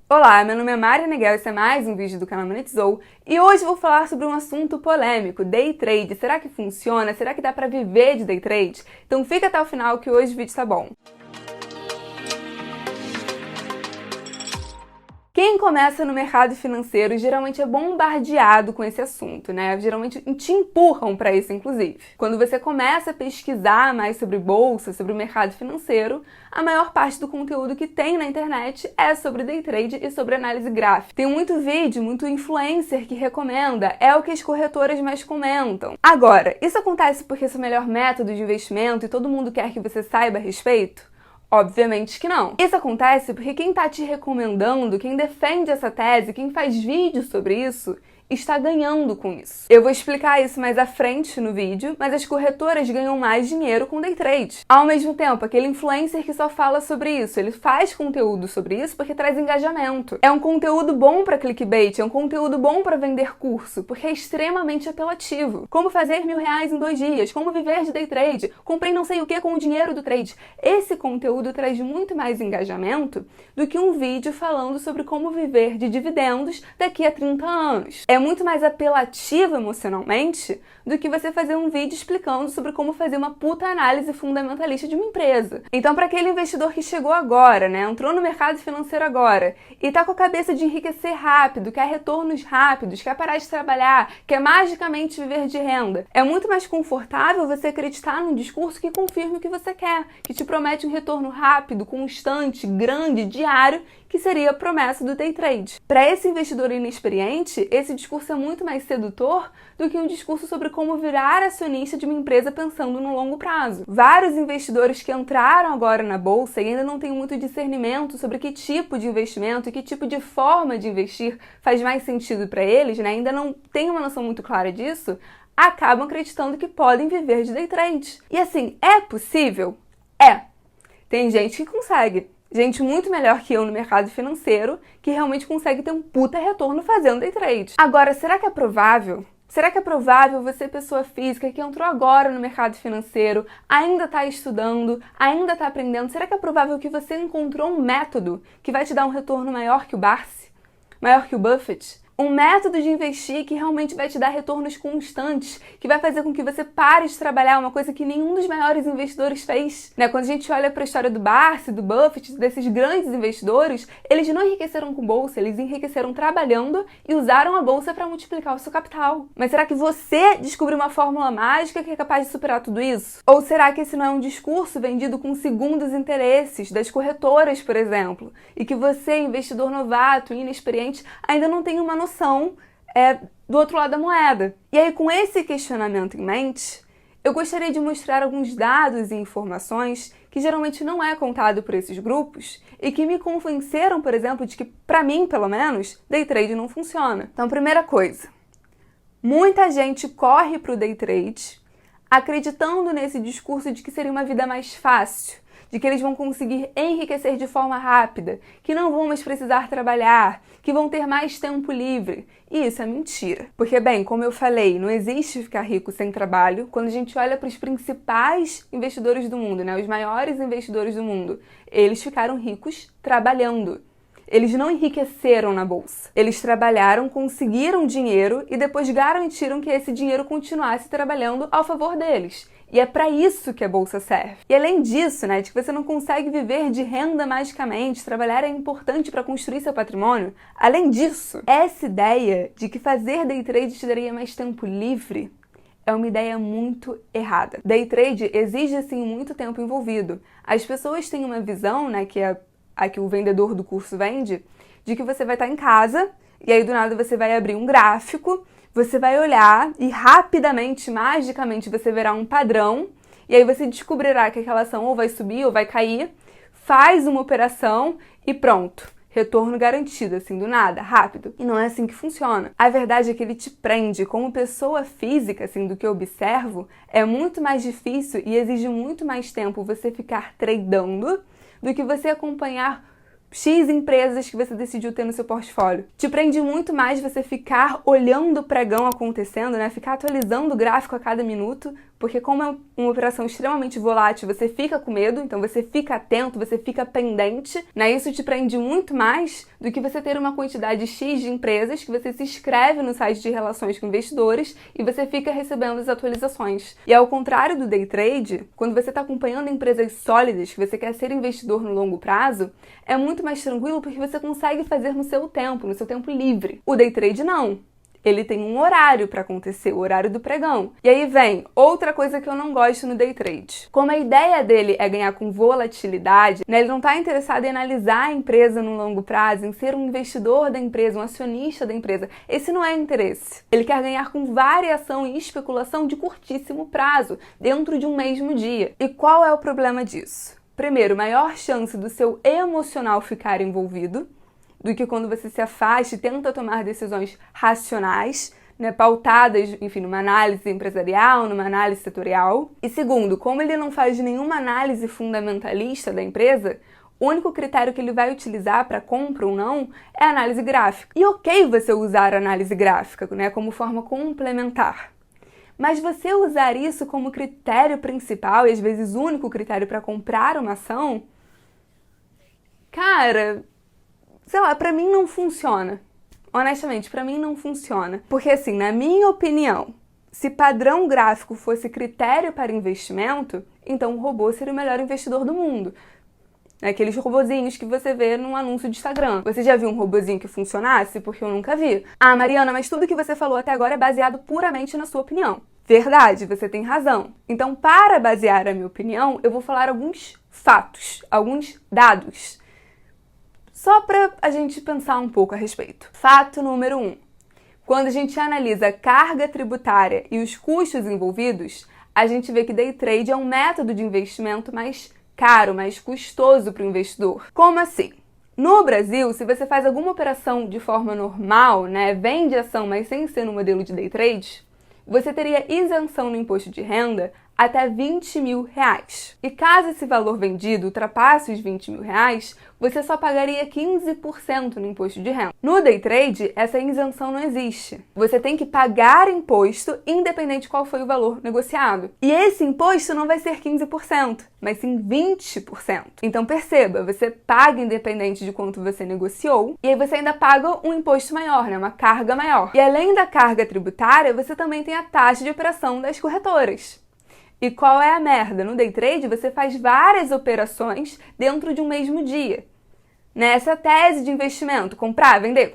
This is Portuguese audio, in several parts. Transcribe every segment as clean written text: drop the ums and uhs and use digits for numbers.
Olá, meu nome é Mari Neguel, esse é mais um vídeo do canal Monetizou e hoje eu vou falar sobre um assunto polêmico, day trade. Será que funciona? Será que dá pra viver de day trade? Então fica até o final que hoje o vídeo tá bom. Quem começa no mercado financeiro geralmente é bombardeado com esse assunto, né? Geralmente te empurram para isso, inclusive. Quando você começa a pesquisar mais sobre bolsa, sobre o mercado financeiro, a maior parte do conteúdo que tem na internet é sobre day trade e sobre análise gráfica. Tem muito vídeo, muito influencer que recomenda, é o que as corretoras mais comentam. Agora, isso acontece porque esse é o melhor método de investimento e todo mundo quer que você saiba a respeito? Obviamente que não. Isso acontece porque quem está te recomendando, quem defende essa tese, quem faz vídeos sobre isso, está ganhando com isso. Eu vou explicar isso mais à frente no vídeo, mas as corretoras ganham mais dinheiro com day trade. Ao mesmo tempo, aquele influencer que só fala sobre isso, ele faz conteúdo sobre isso porque traz engajamento. É um conteúdo bom para clickbait, é um conteúdo bom para vender curso, porque é extremamente apelativo. Como fazer R$1.000 em 2 dias, como viver de day trade, comprei não sei o que com o dinheiro do trade. Esse conteúdo traz muito mais engajamento do que um vídeo falando sobre como viver de dividendos daqui a 30 anos. É muito mais apelativo emocionalmente do que você fazer um vídeo explicando sobre como fazer uma puta análise fundamentalista de uma empresa. Então, para aquele investidor que chegou agora, né, entrou no mercado financeiro agora e tá com a cabeça de enriquecer rápido, quer retornos rápidos, quer parar de trabalhar, quer magicamente viver de renda, é muito mais confortável você acreditar num discurso que confirme o que você quer, que te promete um retorno rápido, constante, grande, diário, que seria a promessa do day trade. Para esse investidor inexperiente, esse discurso é muito mais sedutor do que um discurso sobre como virar acionista de uma empresa pensando no longo prazo. Vários investidores que entraram agora na bolsa e ainda não têm muito discernimento sobre que tipo de investimento e que tipo de forma de investir faz mais sentido para eles, né? Ainda não têm uma noção muito clara disso, acabam acreditando que podem viver de day trade. E assim, é possível? É. Tem gente que consegue. Gente muito melhor que eu no mercado financeiro, que realmente consegue ter um puta retorno fazendo day trade. Agora, será que é provável? Será que é provável você, pessoa física, que entrou agora no mercado financeiro, ainda está estudando, ainda está aprendendo, será que é provável que você encontrou um método que vai te dar um retorno maior que o Barsi? Maior que o Buffett? Um método de investir que realmente vai te dar retornos constantes, que vai fazer com que você pare de trabalhar, uma coisa que nenhum dos maiores investidores fez. Né? Quando a gente olha para a história do Barsi, do Buffett, desses grandes investidores, eles não enriqueceram com bolsa, eles enriqueceram trabalhando e usaram a bolsa para multiplicar o seu capital. Mas será que você descobriu uma fórmula mágica que é capaz de superar tudo isso? Ou será que esse não é um discurso vendido com segundos interesses das corretoras, por exemplo, e que você, investidor novato e inexperiente, ainda não tem uma noção do outro lado da moeda? E aí, com esse questionamento em mente, eu gostaria de mostrar alguns dados e informações que geralmente não é contado por esses grupos e que me convenceram, por exemplo, de que, para mim, pelo menos, day trade não funciona. Então, primeira coisa, muita gente corre para o day trade acreditando nesse discurso de que seria uma vida mais fácil, de que eles vão conseguir enriquecer de forma rápida, que não vão mais precisar trabalhar, que vão ter mais tempo livre. E isso é mentira. Porque, bem, como eu falei, não existe ficar rico sem trabalho. Quando a gente olha para os principais investidores do mundo, né, os maiores investidores do mundo, eles ficaram ricos trabalhando. Eles não enriqueceram na bolsa. Eles trabalharam, conseguiram dinheiro e depois garantiram que esse dinheiro continuasse trabalhando ao favor deles. E é para isso que a bolsa serve. E além disso, né, de que você não consegue viver de renda magicamente, trabalhar é importante para construir seu patrimônio, além disso, essa ideia de que fazer day trade te daria mais tempo livre é uma ideia muito errada. Day trade exige, sim, muito tempo envolvido. As pessoas têm uma visão, né, que é a que o vendedor do curso vende, de que você vai estar em casa e aí do nada você vai abrir um gráfico, você vai olhar e rapidamente, magicamente, você verá um padrão e aí você descobrirá que aquela ação ou vai subir ou vai cair, faz uma operação e pronto. Retorno garantido, assim, do nada, rápido. E não é assim que funciona. A verdade é que ele te prende. Como pessoa física, assim, do que eu observo, é muito mais difícil e exige muito mais tempo você ficar tradando do que você acompanhar X empresas que você decidiu ter no seu portfólio. Te prende muito mais você ficar olhando o pregão acontecendo, né? Ficar atualizando o gráfico a cada minuto, porque como é uma operação extremamente volátil, você fica com medo, então você fica atento, você fica pendente, né? Isso te prende muito mais do que você ter uma quantidade X de empresas que você se inscreve no site de relações com investidores e você fica recebendo as atualizações. E ao contrário do day trade, quando você está acompanhando empresas sólidas, que você quer ser investidor no longo prazo, é muito mais tranquilo porque você consegue fazer no seu tempo livre. O day trade não. Ele tem um horário para acontecer, o horário do pregão. E aí vem outra coisa que eu não gosto no day trade. Como a ideia dele é ganhar com volatilidade, né, ele não está interessado em analisar a empresa no longo prazo, em ser um investidor da empresa, um acionista da empresa. Esse não é o interesse. Ele quer ganhar com variação e especulação de curtíssimo prazo, dentro de um mesmo dia. E qual é o problema disso? Primeiro, maior chance do seu emocional ficar envolvido, do que quando você se afasta e tenta tomar decisões racionais, né, pautadas, enfim, numa análise empresarial, numa análise setorial. E segundo, como ele não faz nenhuma análise fundamentalista da empresa, o único critério que ele vai utilizar para compra ou não é a análise gráfica. E ok você usar a análise gráfica, né, como forma complementar. Mas você usar isso como critério principal e às vezes único critério para comprar uma ação, cara, sei lá, pra mim não funciona. Honestamente, pra mim não funciona. Porque assim, na minha opinião, se padrão gráfico fosse critério para investimento, então o robô seria o melhor investidor do mundo. Aqueles robozinhos que você vê num anúncio de Instagram. Você já viu um robozinho que funcionasse? Porque eu nunca vi. Ah, Mariana, mas tudo que você falou até agora é baseado puramente na sua opinião. Verdade, você tem razão. Então, para basear a minha opinião, eu vou falar alguns fatos, alguns dados. Só para a gente pensar um pouco a respeito. Fato número 1. Quando a gente analisa a carga tributária e os custos envolvidos, a gente vê que day trade é um método de investimento mais caro, mais custoso para o investidor. Como assim? No Brasil, se você faz alguma operação de forma normal, né, vende ação, mas sem ser no modelo de day trade, você teria isenção no imposto de renda até R$20 mil. E caso esse valor vendido ultrapasse os R$20 mil, você só pagaria 15% no imposto de renda. No day trade, essa isenção não existe. Você tem que pagar imposto independente de qual foi o valor negociado. E esse imposto não vai ser 15%, mas sim 20%. Então perceba, você paga independente de quanto você negociou e aí você ainda paga um imposto maior, né? Uma carga maior. E além da carga tributária, você também tem a taxa de operação das corretoras. E qual é a merda? No day trade, você faz várias operações dentro de um mesmo dia. Nessa tese de investimento, comprar, vender,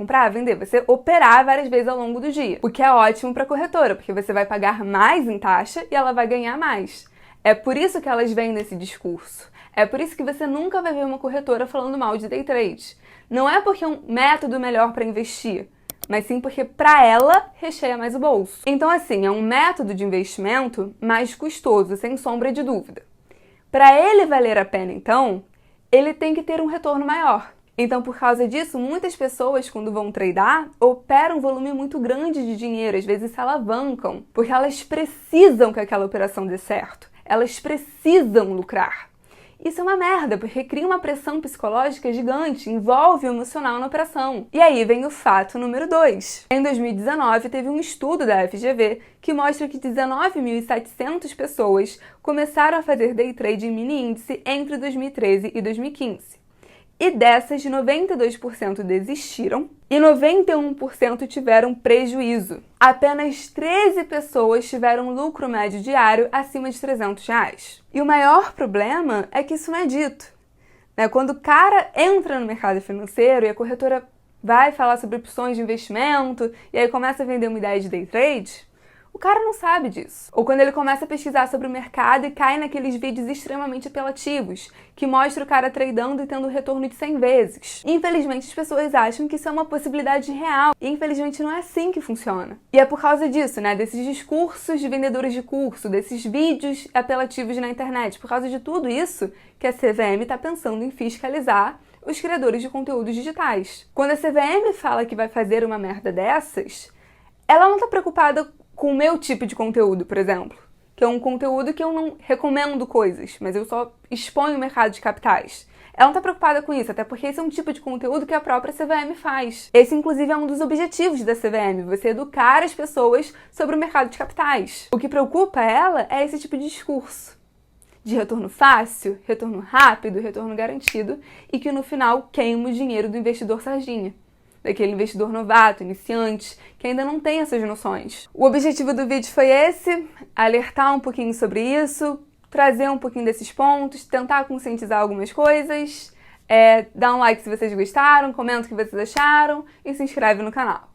você operar várias vezes ao longo do dia. O que é ótimo para a corretora, porque você vai pagar mais em taxa e ela vai ganhar mais. É por isso que elas vendem esse discurso. É por isso que você nunca vai ver uma corretora falando mal de day trade. Não é porque é um método melhor para investir, mas sim porque para ela recheia mais o bolso. Então assim, é um método de investimento mais custoso, sem sombra de dúvida. Para ele valer a pena então, ele tem que ter um retorno maior. Então por causa disso, muitas pessoas quando vão tradar, operam um volume muito grande de dinheiro, às vezes se alavancam, porque elas precisam que aquela operação dê certo. Elas precisam lucrar. Isso é uma merda, porque cria uma pressão psicológica gigante, envolve o emocional na operação. E aí vem o fato número 2. Em 2019, teve um estudo da FGV que mostra que 19.700 pessoas começaram a fazer day trade em mini índice entre 2013 e 2015. E dessas, 92% desistiram e 91% tiveram prejuízo. Apenas 13 pessoas tiveram lucro médio diário acima de R$300. E o maior problema é que isso não é dito. Quando o cara entra no mercado financeiro e a corretora vai falar sobre opções de investimento e aí começa a vender uma ideia de day trade, o cara não sabe disso. Ou quando ele começa a pesquisar sobre o mercado e cai naqueles vídeos extremamente apelativos, que mostra o cara tradando e tendo retorno de 100 vezes. Infelizmente, as pessoas acham que isso é uma possibilidade real. E infelizmente não é assim que funciona. E é por causa disso, desses discursos de vendedores de curso, desses vídeos apelativos na internet, por causa de tudo isso, que a CVM está pensando em fiscalizar os criadores de conteúdos digitais. Quando a CVM fala que vai fazer uma merda dessas, ela não está preocupada com o meu tipo de conteúdo, por exemplo, que é um conteúdo que eu não recomendo coisas, mas eu só exponho o mercado de capitais. ela não tá preocupada com isso, até porque esse é um tipo de conteúdo que a própria CVM faz. Esse, inclusive, é um dos objetivos da CVM, você educar as pessoas sobre o mercado de capitais. O que preocupa ela é esse tipo de discurso. De retorno fácil, retorno rápido, retorno garantido, e que no final queima o dinheiro do investidor sardinha. Daquele investidor novato, iniciante, que ainda não tem essas noções. O objetivo do vídeo foi esse, alertar um pouquinho sobre isso, trazer um pouquinho desses pontos, tentar conscientizar algumas coisas, dá um like se vocês gostaram, comenta o que vocês acharam e se inscreve no canal.